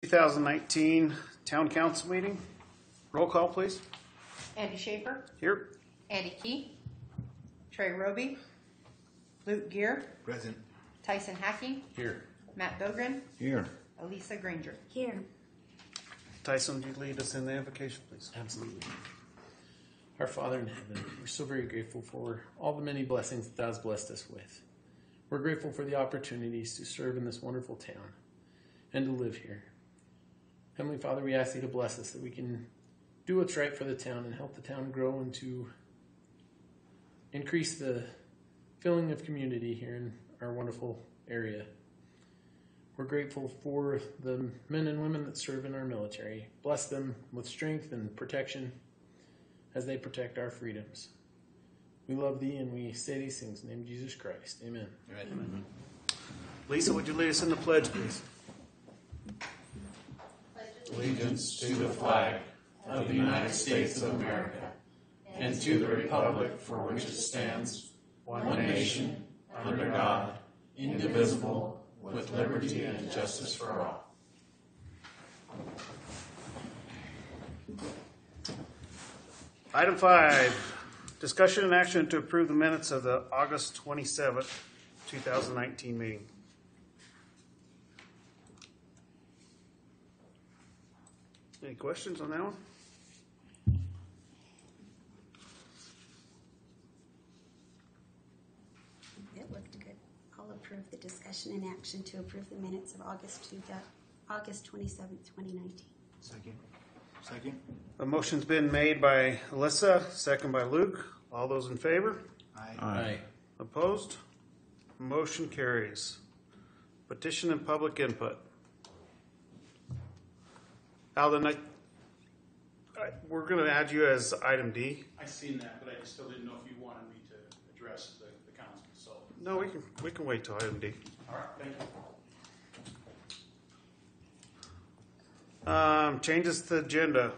2019 Town Council meeting. Roll call, please. Andy Schaefer, Here. Andy Key, Trey Roby, Luke Gear, Present. Tyson Hacking, Here. Matt Bogren, Here. Elisa Granger. Here. Tyson, would you lead us in the invocation, please? Absolutely. Our Father in heaven, we're so very grateful for all the many blessings that Thou hast blessed us with. We're grateful for the opportunities to serve in this wonderful town and to live here. Heavenly Father, we ask Thee to bless us that we can do what's right for the town and help the town grow and to increase the feeling of community here in our wonderful area. We're grateful for the men and women that serve in our military. Bless them with strength and protection as they protect our freedoms. We love Thee and we say these things in the name of Jesus Christ. Amen. Amen. Lisa, would you lead us in the pledge, please? Allegiance to the flag of the United States of America and to the republic for which it stands, one nation, under God, indivisible, with liberty and justice for all. Item 5, discussion and action to approve the minutes of the August 27th, 2019 meeting. Any questions on that one? It looked good. I'll approve the discussion and action to approve the minutes of August 27th, 2019. Second. A motion's been made by Alyssa, second by Luke. All those in favor? Aye. Opposed? Motion carries. Petition and public input. Alden, we're going to add you as item D. I seen that, but I still didn't know if you wanted me to address the council. So No, we can wait till item D. all right, thank you. Changes to the agenda.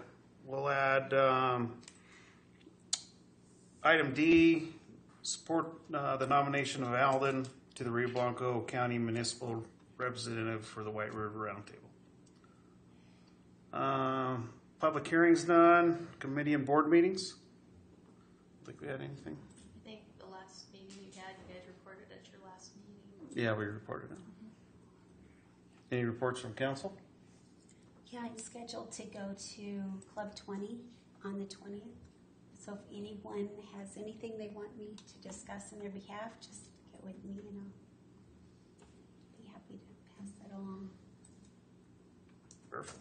We'll add item D, support the nomination of Alden to the Rio Blanco County Municipal Representative for the White River Roundtable. Public hearings done. Committee and board meetings. Think we had anything? I think the last meeting you guys reported at your last meeting. Yeah, we reported it. Any reports from council? Yeah, I'm scheduled to go to Club 20 on the 20th. So if anyone has anything they want me to discuss on their behalf, just get with me and I'll be happy to pass that along. Perfect.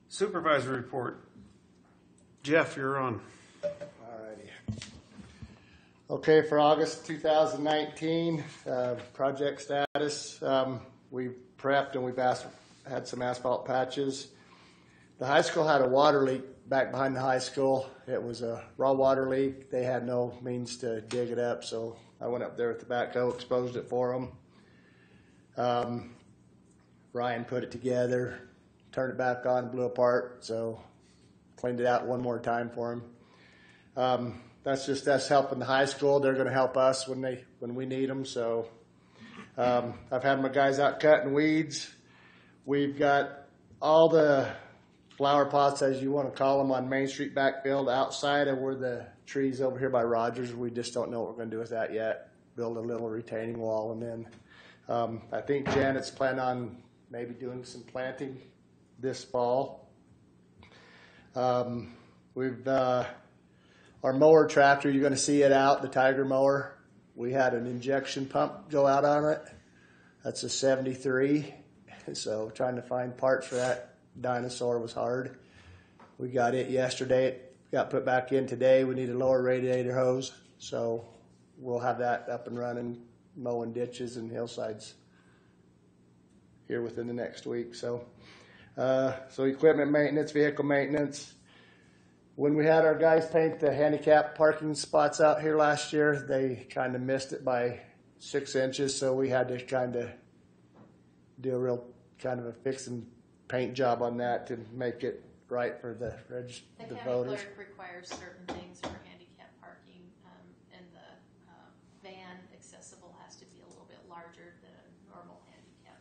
Supervisory report. Jeff, you're on. Alrighty. Okay, for August 2019, project status. We prepped and we've had some asphalt patches. The high school had a water leak back behind the high school. It was a raw water leak. They had no means to dig it up, so I went up there with the backhoe, exposed it for them. Ryan put it together, turned it back on, blew apart, so cleaned it out one more time for him. That's just us helping the high school. They're going to help us when we need them. So I've had my guys out cutting weeds. We've got all the flower pots, as you want to call them, on Main Street backfilled outside of where the trees over here by Rogers. We just don't know what we're going to do with that yet. Build a little retaining wall, and then I think Janet's planning on maybe doing some planting this fall. We've our mower tractor, you're going to see it out, the Tiger mower. We had an injection pump go out on it. That's a 73. So trying to find parts for that dinosaur was hard. We got it yesterday. It got put back in today. We need a lower radiator hose. So we'll have that up and running, mowing ditches and hillsides here within the next week. So equipment maintenance, vehicle maintenance. When we had our guys paint the handicap parking spots out here last year, they kind of missed it by 6 inches, so we had to kind of do a real kind of a fix and paint job on that to make it right for the The county voters. clerk requires certain things for handicap parking, and the van accessible has to be a little bit larger than a normal handicap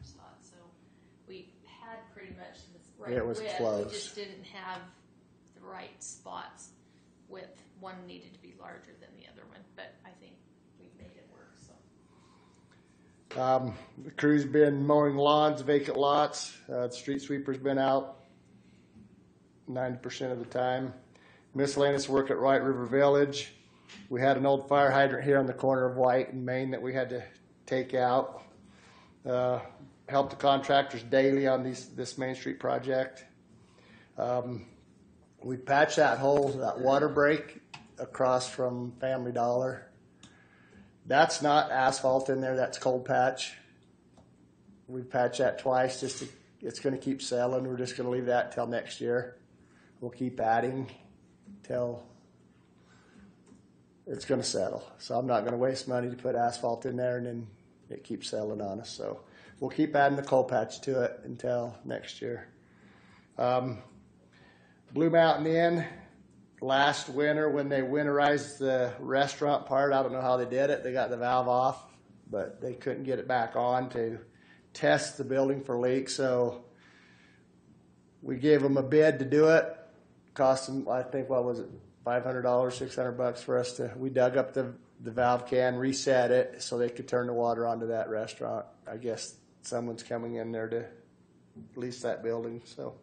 pretty much the right It was width. close. We just didn't have the right spots with one needed to be larger than the other one, but I think we made it work, so. The crew's been mowing lawns, vacant lots. The street sweeper's been out 90% of the time. Miscellaneous work at White River Village. We had an old fire hydrant here on the corner of White and Main that we had to take out. Help the contractors daily on this Main Street project. We patched that hole, that water break across from Family Dollar. That's not asphalt in there, that's cold patch. We patched that twice, it's gonna keep settling. We're just gonna leave that till next year. We'll keep adding till it's gonna settle. So I'm not gonna waste money to put asphalt in there and then it keeps settling on us. So we'll keep adding the cold patch to it until next year. Blue Mountain Inn, last winter when they winterized the restaurant part, I don't know how they did it. They got the valve off, but they couldn't get it back on to test the building for leaks. So we gave them a bid to do it. Cost them, I think, what was it, $500, $600 for us to, we dug up the valve can, reset it so they could turn the water onto that restaurant. I guess someone's coming in there to lease that building, so.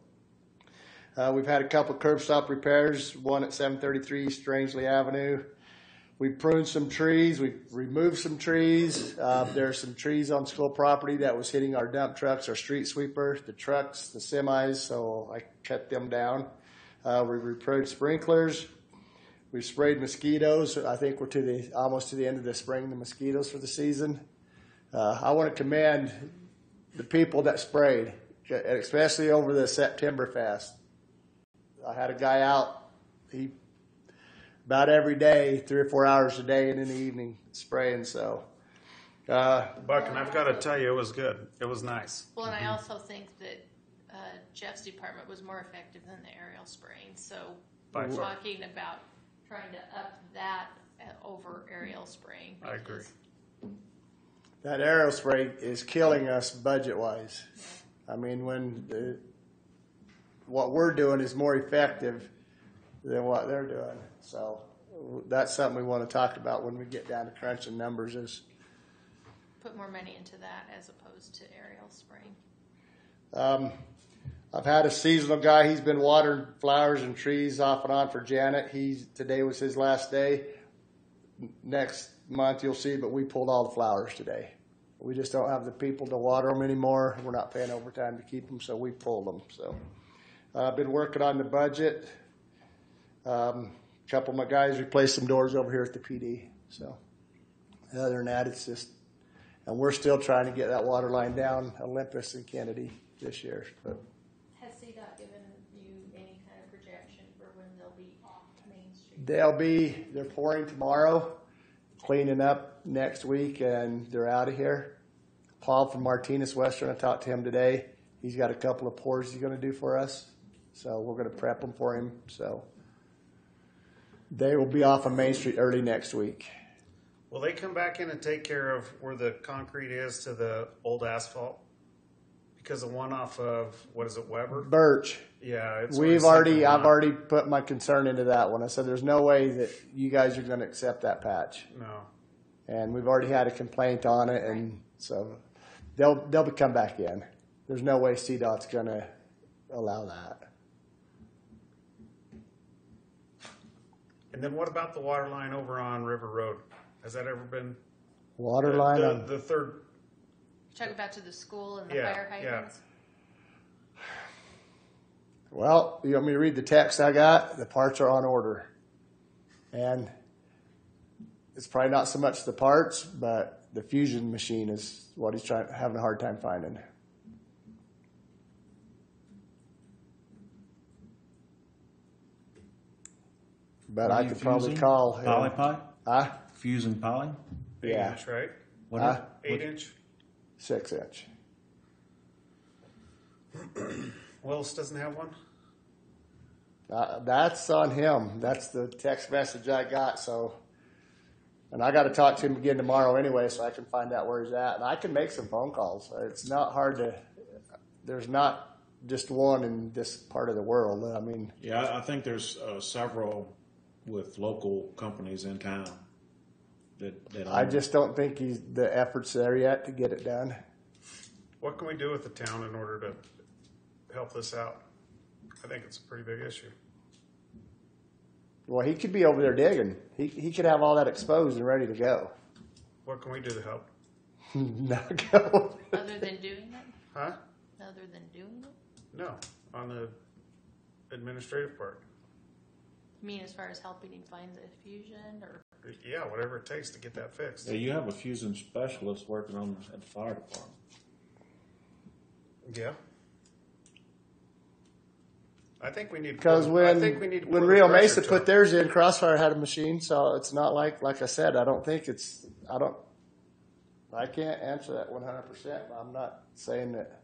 We've had a couple curb stop repairs, one at 733 Strangely Avenue. We pruned some trees, we removed some trees. There are some trees on school property that was hitting our dump trucks, our street sweeper, the trucks, the semis, so I cut them down. We repaired sprinklers. We've sprayed mosquitoes. I think we're almost to the end of the spring, the mosquitoes for the season. I want to commend the people that sprayed, especially over the September Fest. I had a guy out, about every day, 3 or 4 hours a day and in the evening spraying, so. Buck, and I've got to tell you, it was good. It was nice. Well, and I also think that Jeff's department was more effective than the aerial spraying, so By we're far. talking about trying to up that over aerial spraying. I agree. because That aerial spray is killing us budget-wise. I mean, what we're doing is more effective than what they're doing. So that's something we want to talk about when we get down to crunching numbers is, Put more money into that as opposed to aerial spraying. I've had a seasonal guy. He's been watering flowers and trees off and on for Janet. Today was his last day. Next month you'll see, but we pulled all the flowers today. We just don't have the people to water them anymore. We're not paying overtime to keep them, so we pulled them. So I've been working on the budget. A couple of my guys replaced some doors over here at the PD. So other than that, it's just, and we're still trying to get that water line down Olympus and Kennedy this year. But Has CDOT given you any kind of projection for when they'll be off Main Street? they're pouring tomorrow, cleaning up next week, and they're out of here. Paul from Martinez Western, I talked to him today. He's got a couple of pours he's going to do for us. So we're going to prep them for him. So they will be off on Main Street early next week. Will they come back in and take care of where the concrete is to the old asphalt? Because the one off of, what is it, Weber? Birch. Yeah. It's I've already put my concern into that one. I said, there's no way that you guys are going to accept that patch. No. And we've already had a complaint on it, and so they'll come back in. There's no way CDOT's going to allow that. And then what about the water line over on River Road? Has that ever been? Water line on The third. You're talking about to the school and the Yeah, fire hydrants? Well, you want me to read the text I got? The parts are on order. And it's probably not so much the parts, but the fusion machine is what he's having a hard time finding. But Are I you could probably fusing? call him. Poly pipe? Huh? Fuse and poly? 8 Yeah. inch, right? What Huh? 8 inch. 6 inch. Willis doesn't have one? That's on him. That's the text message I got. So, and I got to talk to him again tomorrow anyway, so I can find out where he's at, and I can make some phone calls. It's not hard to. There's not just one in this part of the world. I mean, Yeah, I think there's several with local companies in town that I own- just don't think the effort's there yet to get it done. What can we do with the town in order to help this out? I think it's a pretty big issue. Well, he could be over there digging. He could have all that exposed and ready to go. What can we do to help? Not go. Other than doing it? Huh? Other than doing it? No, on the administrative part. I mean, as far as helping him find the fusion or? Yeah, whatever it takes to get that fixed. Yeah, you have a fusion specialist working on at the fire department. Yeah. I think we need Because when Rio Mesa put theirs in, Crossfire had a machine, so it's not like I said, I can't answer that 100%. I'm not saying that.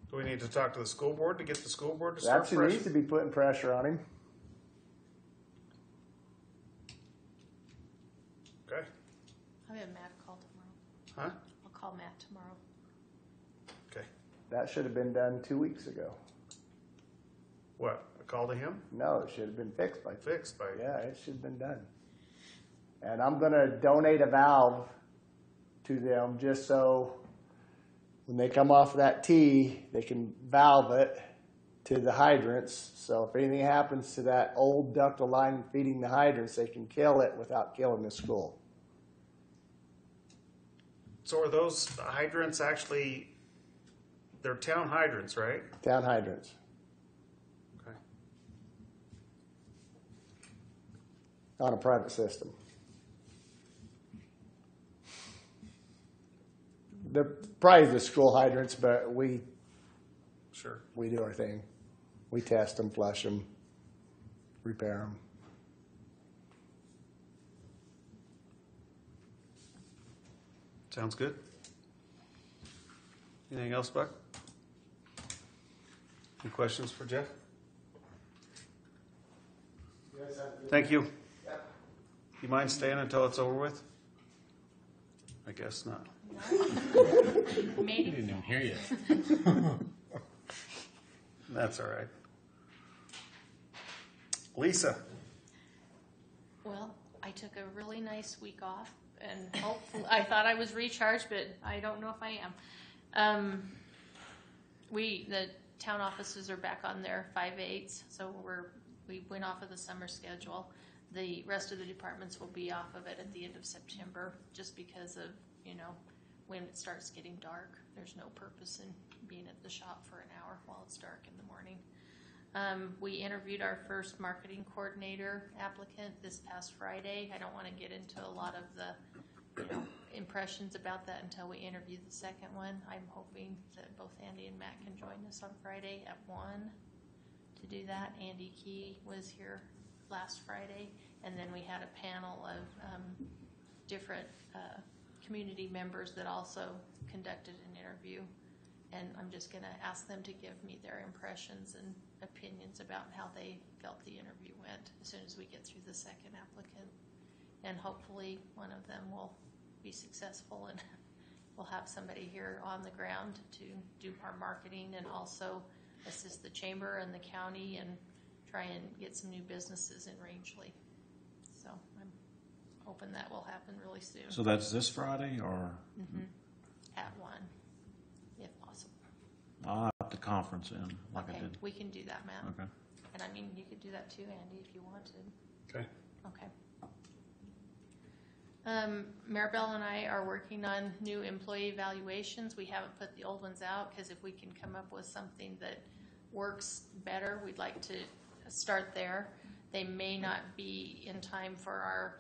Do we need to talk to the school board to get the school board to start That's who pressure? needs to be putting pressure on him. Okay. I'll have Matt call tomorrow. Huh? I'll call Matt tomorrow. Okay. That should have been done 2 weeks ago. What? A call to him? No, it should have been fixed by. Fixed by. Yeah, it should have been done. And I'm going to donate a valve to them just so when they come off of that tee, they can valve it to the hydrants. So if anything happens to that old ductile line feeding the hydrants, they can kill it without killing the school. So are those hydrants actually, they're town hydrants, right? Town hydrants. Okay. On a private system. They're probably the school hydrants, but we Sure. do our thing. We test them, flush them, repair them. Sounds good. Anything else, Buck? Any questions for Jeff? Thank you. You mind staying until it's over with? I guess not. Maybe. didn't even hear you. That's all right. Lisa. Well, I took a really nice week off, and hopefully, I thought I was recharged, but I don't know if I am. The town offices are back on their 5/8, so we went off of the summer schedule. The rest of the departments will be off of it at the end of September, just because of, when it starts getting dark. There's no purpose in being at the shop for an hour while it's dark in the morning. We interviewed our first marketing coordinator applicant this past Friday. I don't want to get into a lot of the impressions about that until we interview the second one. I'm hoping that both Andy and Matt can join us on Friday at 1 to do that. Andy Key was here last Friday, and then we had a panel of different community members that also conducted an interview. And I'm just going to ask them to give me their impressions and opinions about how they felt the interview went as soon as we get through the second applicant. And hopefully one of them will be successful, and we'll have somebody here on the ground to do our marketing and also assist the chamber and the county and try and get some new businesses in Rangeley. So I'm hoping that will happen really soon. So that's this Friday or At 1, if possible. I'll have the conference in like I Okay, did. we can do that, Matt. Okay. And I mean, you could do that too, Andy, if you wanted. Okay. Okay. Maribel and I are working on new employee evaluations. We haven't put the old ones out because if we can come up with something that works better, we'd like to start there. They may not be in time for our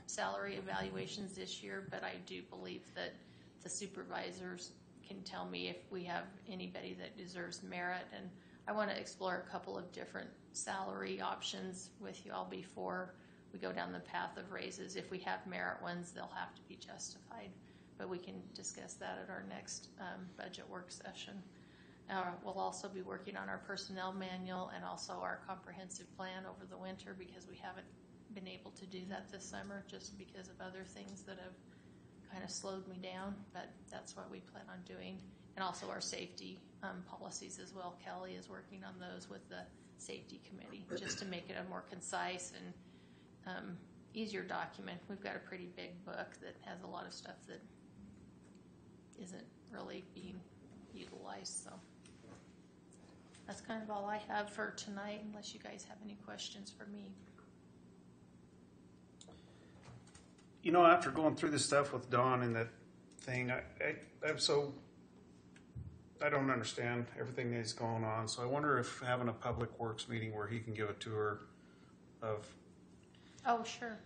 salary evaluations this year, but I do believe that the supervisors can tell me if we have anybody that deserves merit. And I want to explore a couple of different salary options with you all before we go down the path of raises. If we have merit ones, they'll have to be justified, but we can discuss that at our next budget work session. We'll also be working on our personnel manual and also our comprehensive plan over the winter, because we haven't been able to do that this summer just because of other things that have kind of slowed me down, but that's what we plan on doing. And also our safety policies as well. Kelly is working on those with the safety committee, just to make it a more concise and easier document. We've got a pretty big book that has a lot of stuff that isn't really being utilized, so that's kind of all I have for tonight, unless you guys have any questions for me. You know, after going through this stuff with Don and that thing, I don't understand everything that's going on. So I wonder if having a public works meeting where he can give a tour of. Oh, sure.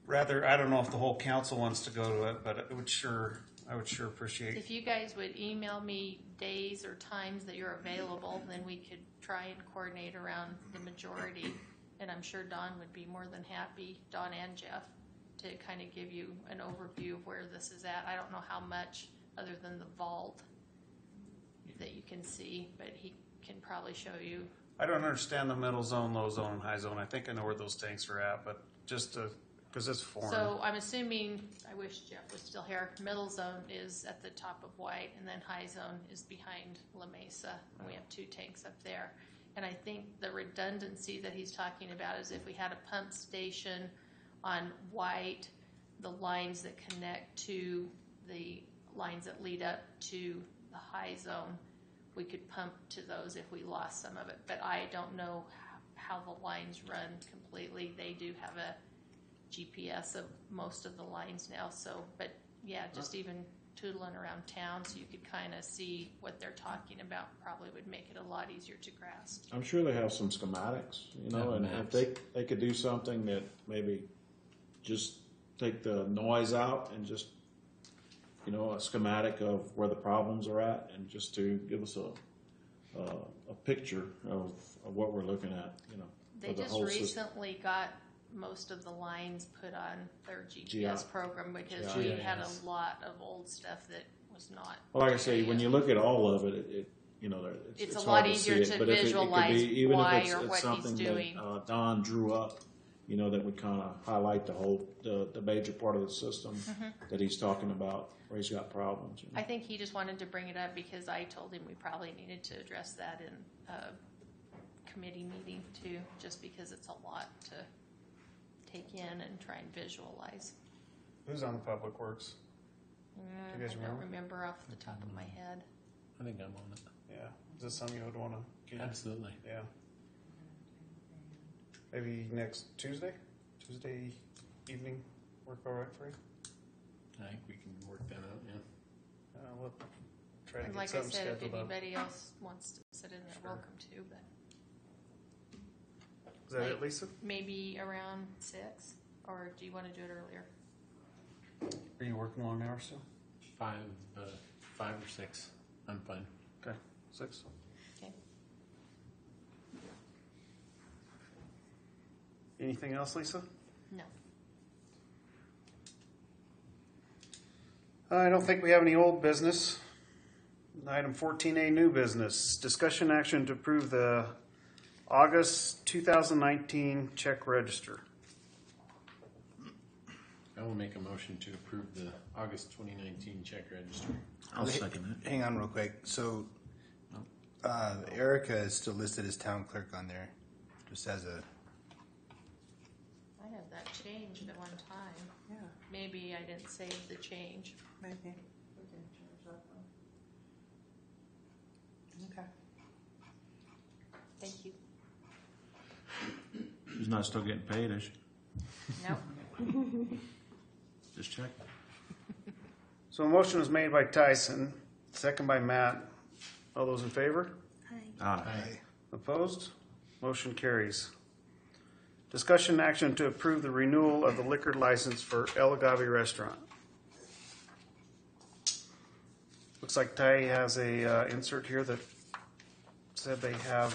Rather, I don't know if the whole council wants to go to it, but I would sure appreciate. If you guys would email me days or times that you're available, then we could try and coordinate around the majority. And I'm sure Don would be more than happy, Don and Jeff, to kind of give you an overview of where this is at. I don't know how much other than the vault that you can see, but he can probably show you. I don't understand the middle zone, low zone, and high zone. I think I know where those tanks are at, but just because it's foreign. So I'm assuming, I wish Jeff was still here, middle zone is at the top of White, and then high zone is behind La Mesa, and we have 2 tanks up there. And I think the redundancy that he's talking about is if we had a pump station on White, the lines that connect to the lines that lead up to the high zone, we could pump to those if we lost some of it. But I don't know how the lines run completely. They do have a GPS of most of the lines now. So, but yeah, just even tootling around town so you could kind of see what they're talking about probably would make it a lot easier to grasp. I'm sure they have some schematics, and if they could do something that maybe just take the noise out and just, a schematic of where the problems are at, and just to give us a picture of what we're looking at, They for the just whole system. recently got most of the lines put on their GPS GIS program because GIS. we had a lot of old stuff that was not. Well, like I say, when you look at all of it, It's a hard lot to easier see it. to But if visualize it could be, even why if it's or what he's something doing. that Don drew up, that would kind of highlight the major part of the system that he's talking about, where he's got problems. I think he just wanted to bring it up because I told him we probably needed to address that in a committee meeting too, just because it's a lot to take in and try and visualize. Who's on the public works? Do you guys I don't remember off the top of my head. I think I'm on it. Yeah. Is this something you would want to? Absolutely. Yeah. Maybe next Tuesday evening work all right for you? I think we can work that out, yeah. We'll try to And get like I something said, if scheduled up. anybody else wants to sit in there, Sure. welcome to, but Is that it, Lisa? maybe around 6, or do you want to do it earlier? Are you working long hours still? 5 or 6. I'm fine. Okay, 6. Okay. Anything else, Lisa? No. I don't think we have any old business. Item 14A, new business. Discussion action to approve the August 2019 check register. I will make a motion to approve the August 2019 check register. I'll second it. Hang on real quick. So, Erica is still listed as town clerk on there, just as a. I have that changed at one time. Yeah, Maybe I didn't save the change. maybe. We can change that one. Okay. Thank you. She's not still getting paid, is she? No. Just check. So a motion was made by Tyson, second by Matt. All those in favor? Aye. Opposed? Motion carries. Discussion action to approve the renewal of the liquor license for El Agave Restaurant. Looks like Ty has a insert here that said they have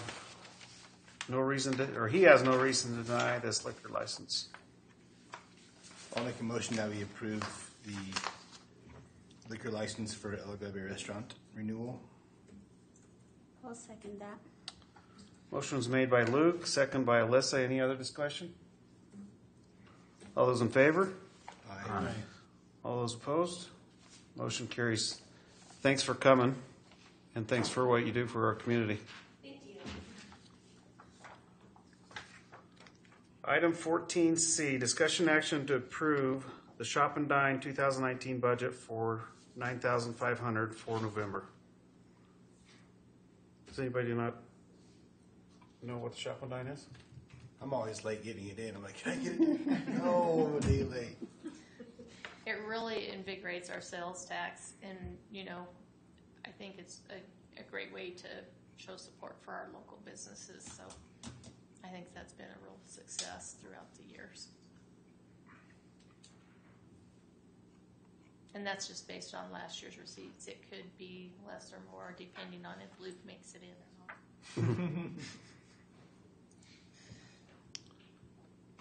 no reason to, or he has no reason to deny this liquor license. I'll make a motion that we approve the liquor license for El Agave Restaurant renewal. I'll second that. Motion was made by Luke, second by Alyssa. Any other discussion? All those in favor? Aye. All those opposed? Motion carries. Thanks for coming. And thanks for what you do for our community. Thank you. Item 14C, discussion action to approve the Shop and Dine 2019 budget for $9,500 for November. Does anybody not know what the Shop and Dine is? I'm always late getting it in. I'm like, can I get it? No, I'm a day late. It really invigorates our sales tax, and I think it's a great way to show support for our local businesses. So I think that's been a real success throughout the years. And that's just based on last year's receipts. It could be less or more depending on if Luke makes it in or not.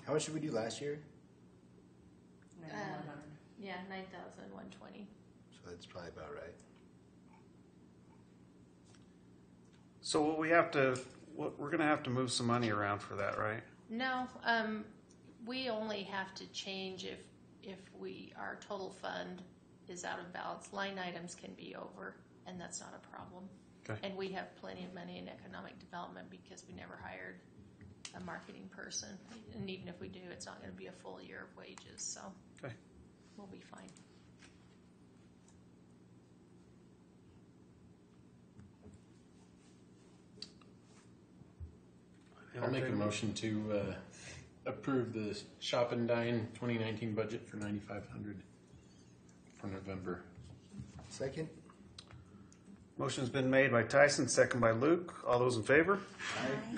How much did we do last year? 9,100. Yeah, 9,120. So that's probably about right. So we're going to have to move some money around for that, right? No, we only have to change if our total fund is out of balance. Line items can be over, and that's not a problem. Okay. And we have plenty of money in economic development because we never hired a marketing person. And even if we do, it's not going to be a full year of wages, so Okay. we'll be fine. I'll make a motion to approve the Shop and Dine 2019 budget for $9,500 for November. Second? Motion's been made by Tyson, second by Luke. All those in favor?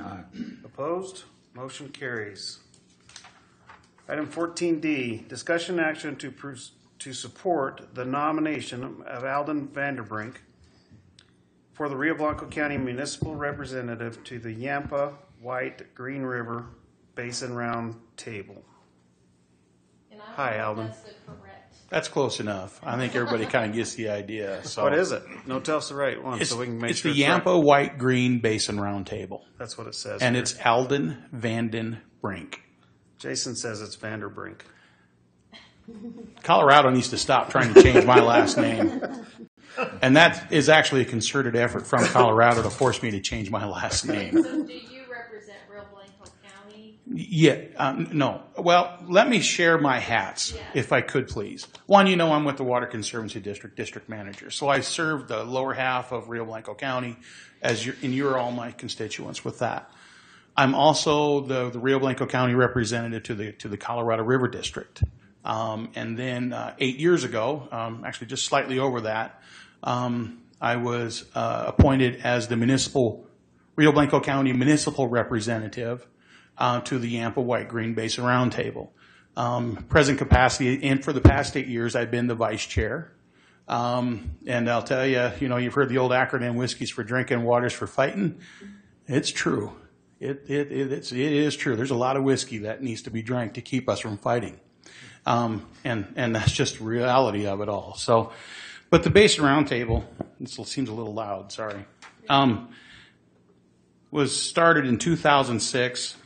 Aye. Opposed? Motion carries. Item 14D, discussion action to support the nomination of Alden Vanderbrink for the Rio Blanco County Municipal Representative to the Yampa White Green River Basin Round Table. And I Hi, don't know if Alden. that's the correct. That's close enough. I think everybody kind of gets the idea. So What is it? No, tell us the right one It's, so we can make it's sure the it's right. Yampa White Green Basin Roundtable, That's what it says. and here. it's Alden Vanden Brink. Jason says it's Vanderbrink. Colorado needs to stop trying to change my last name. And that is actually a concerted effort from Colorado to force me to change my last name. So do you represent Rio Blanco County? Yeah, no. Well, let me share my hats, if I could, please. One, I'm with the Water Conservancy District Manager. So I serve the lower half of Rio Blanco County, and you're all my constituents with that. I'm also the Rio Blanco County representative to the Colorado River District. And then 8 years ago, actually just slightly over that, I was appointed as the Rio Blanco County municipal representative to the Yampa White Green Basin Roundtable. Present capacity, and for the past 8 years, I've been the vice chair. And I'll tell you, you've heard the old acronym, whiskey's for drinking, water's for fighting. It's true. It is true. There's a lot of whiskey that needs to be drank to keep us from fighting. And that's just the reality of it all. So, but the Basin Roundtable, this seems a little loud, sorry, was started in 2006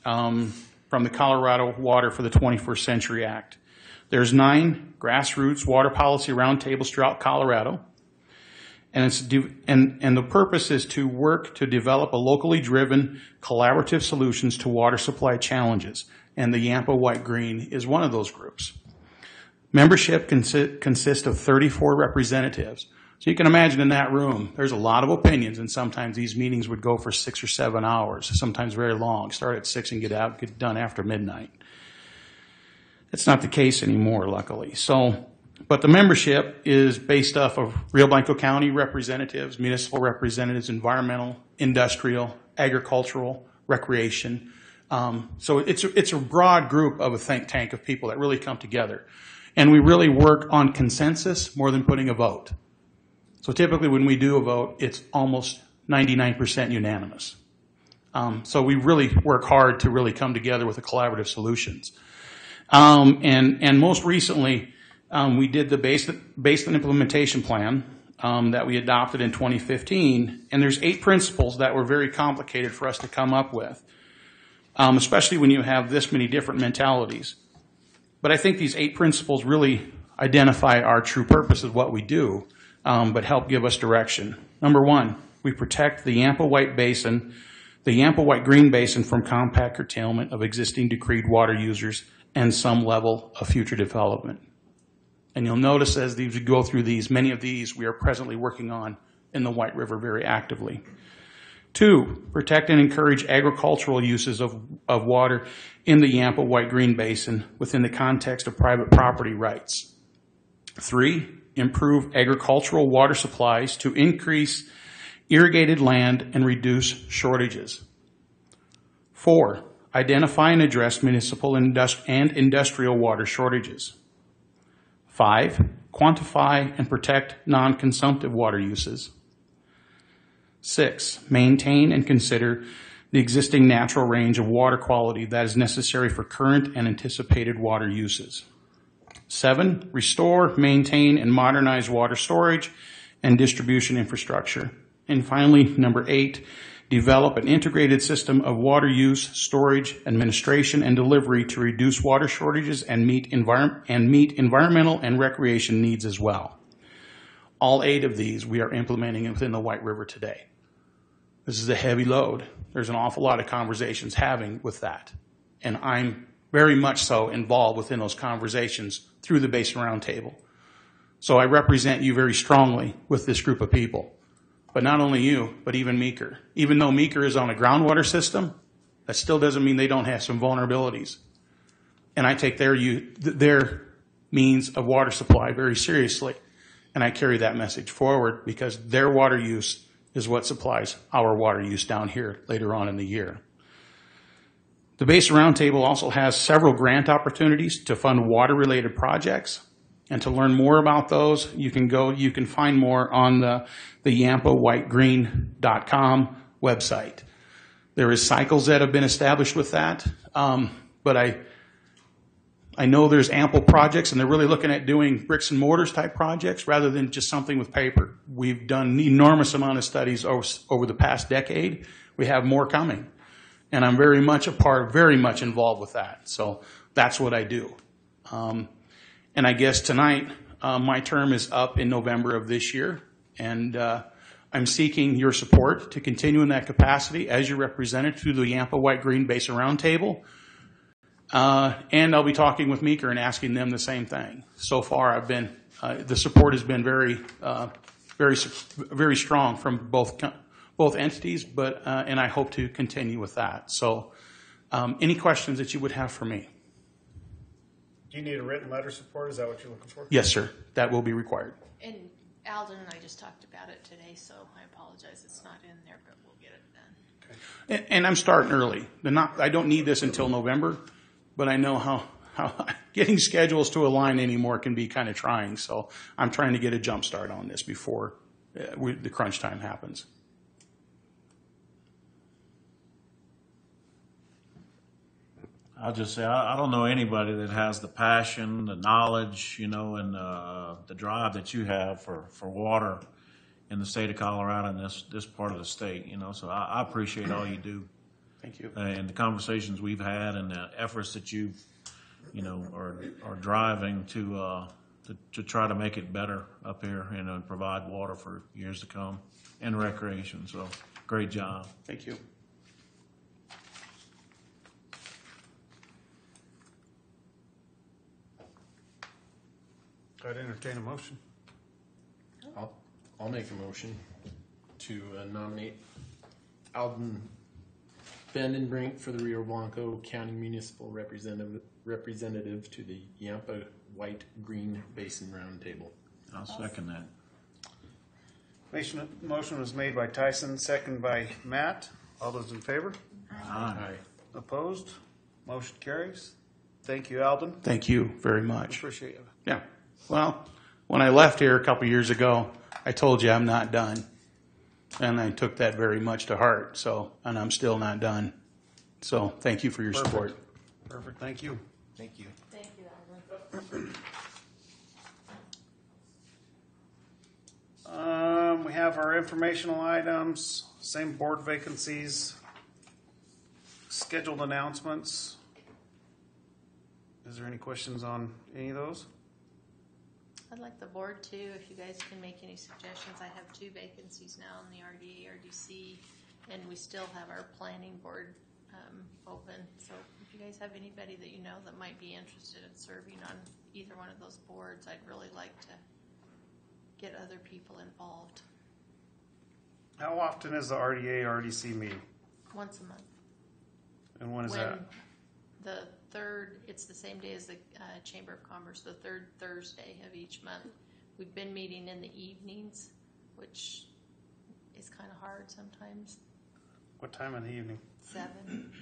from the Colorado Water for the 21st Century Act. There's 9 grassroots water policy roundtables throughout Colorado. And the purpose is to work to develop a locally driven collaborative solutions to water supply challenges. And the Yampa White Green is one of those groups. Membership consists of 34 representatives. So you can imagine in that room, there's a lot of opinions, and sometimes these meetings would go for 6 or 7 hours, sometimes very long. Start at 6 and get done after midnight. It's not the case anymore, luckily. But the membership is based off of Rio Blanco County representatives, municipal representatives, environmental, industrial, agricultural, recreation. So it's a broad group of a think tank of people that really come together. And we really work on consensus more than putting a vote. So typically when we do a vote, it's almost 99% unanimous. So we really work hard to really come together with the collaborative solutions. And most recently, we did the basin implementation plan that we adopted in 2015, and there's 8 principles that were very complicated for us to come up with, especially when you have this many different mentalities. But I think these 8 principles really identify our true purpose of what we do, but help give us direction. Number one, we protect the Yampa White Basin, the Yampa White Green Basin from compact curtailment of existing decreed water users and some level of future development. And you'll notice as we go through these, many of these we are presently working on in the White River very actively. Two, protect and encourage agricultural uses of water in the Yampa White Green Basin within the context of private property rights. Three, improve agricultural water supplies to increase irrigated land and reduce shortages. Four, identify and address municipal and industrial water shortages. Five, quantify and protect non-consumptive water uses. Six, maintain and consider the existing natural range of water quality that is necessary for current and anticipated water uses. Seven, restore, maintain, and modernize water storage and distribution infrastructure. And finally, number 8, develop an integrated system of water use, storage, administration, and delivery to reduce water shortages and meet environmental and recreation needs as well. All 8 of these we are implementing within the White River today. This is a heavy load. There's an awful lot of conversations having with that. And I'm very much so involved within those conversations through the Basin Roundtable. So I represent you very strongly with this group of people. But not only you, but even Meeker. Even though Meeker is on a groundwater system, that still doesn't mean they don't have some vulnerabilities. And I take their means of water supply very seriously. And I carry that message forward because their water use is what supplies our water use down here later on in the year. The Basin Roundtable also has several grant opportunities to fund water-related projects. And to learn more about those, you can find more on the YampaWhiteGreen.com website. There is cycles that have been established with that, but I know there's ample projects, and they're really looking at doing bricks and mortars type projects rather than just something with paper. We've done an enormous amount of studies over the past decade. We have more coming, and I'm very much involved with that. So that's what I do. And I guess tonight, my term is up in November of this year, and I'm seeking your support to continue in that capacity as your representative through the Yampa White Green Basin Roundtable. And I'll be talking with Meeker and asking them the same thing. So far, the support has been very strong from both entities, and I hope to continue with that. So, any questions that you would have for me? Do you need a written letter support? Is that what you're looking for? Yes, sir. That will be required. And Alden and I just talked about it today, so I apologize it's not in there, but we'll get it done. Okay. And I'm starting early. I don't need this until November, but I know how getting schedules to align anymore can be kind of trying. So I'm trying to get a jump start on this before the crunch time happens. I'll just say, I don't know anybody that has the passion, the knowledge, and the drive that you have for water in the state of Colorado and this part of the state, So I appreciate all you do. Thank you. And the conversations we've had and the efforts that you are driving to try to make it better up here and provide water for years to come and recreation. So great job. Thank you. I'd entertain a motion. I'll make a motion to nominate Alden Vandenbrink for the Rio Blanco County Municipal Representative to the Yampa White Green Basin Roundtable. I'll second that. Motion was made by Tyson, second by Matt. All those in favor? Aye. Opposed? Motion carries. Thank you, Alden. Thank you very much. Appreciate it. Yeah. Well, when I left here a couple years ago, I told you I'm not done. And I took that very much to heart. And I'm still not done. So thank you for your support. Perfect. Thank you. Thank you. Thank you, Alden. We have our informational items, same board vacancies, scheduled announcements. Is there any questions on any of those? I'd like the board too, if you guys can make any suggestions. I have 2 vacancies now in the RDA, RDC, and we still have our planning board open. So if you guys have anybody that you know that might be interested in serving on either one of those boards, I'd really like to get other people involved. How often is the RDA, RDC meeting? Once a month. And when is that? The third, it's the same day as the Chamber of Commerce, the third Thursday of each month. We've been meeting in the evenings, which is kind of hard sometimes. What time in the evening? 7.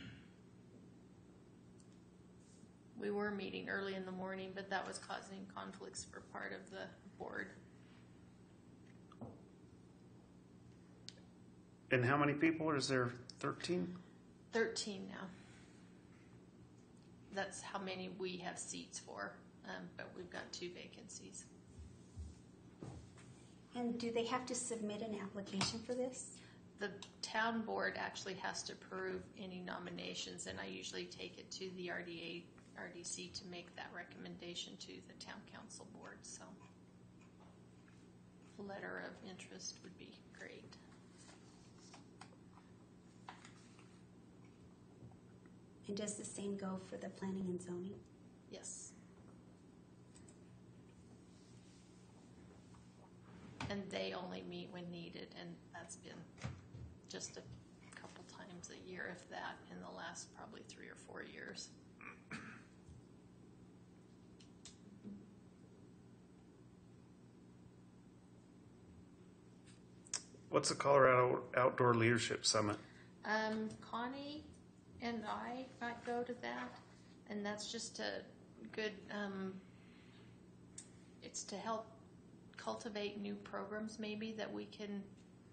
We were meeting early in the morning, but that was causing conflicts for part of the board. And how many people? Is there 13? 13 now. That's how many we have seats for, but we've got 2 vacancies. And do they have to submit an application for this? The town board actually has to approve any nominations, and I usually take it to the RDA, RDC to make that recommendation to the town council board. So a letter of interest would be great. And does the same go for the planning and zoning? Yes. And they only meet when needed, and that's been just a couple times a year, if that, in the last probably 3 or 4 years. What's the Colorado Outdoor Leadership Summit? Connie and I might go to that, and that's just a good, it's to help cultivate new programs maybe that we can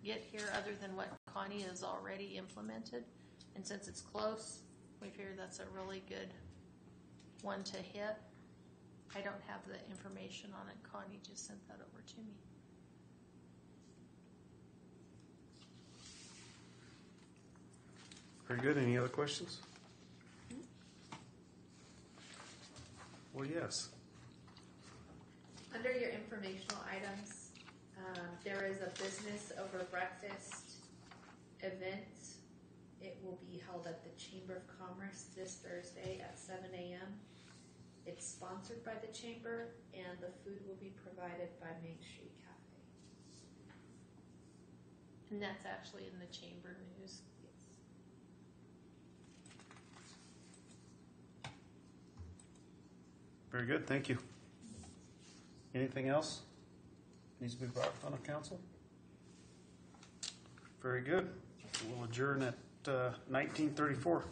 get here other than what Connie has already implemented. And since it's close, we figure that's a really good one to hit. I don't have the information on it. Connie just sent that over to me. Very good. Any other questions? Well, yes. Under your informational items, there is a business over breakfast event. It will be held at the Chamber of Commerce this Thursday at 7 a.m. It's sponsored by the Chamber, and the food will be provided by Main Street Cafe. And that's actually in the Chamber News. Very good. Thank you. Anything else needs to be brought in front of council? Very good. We'll adjourn at 19:34.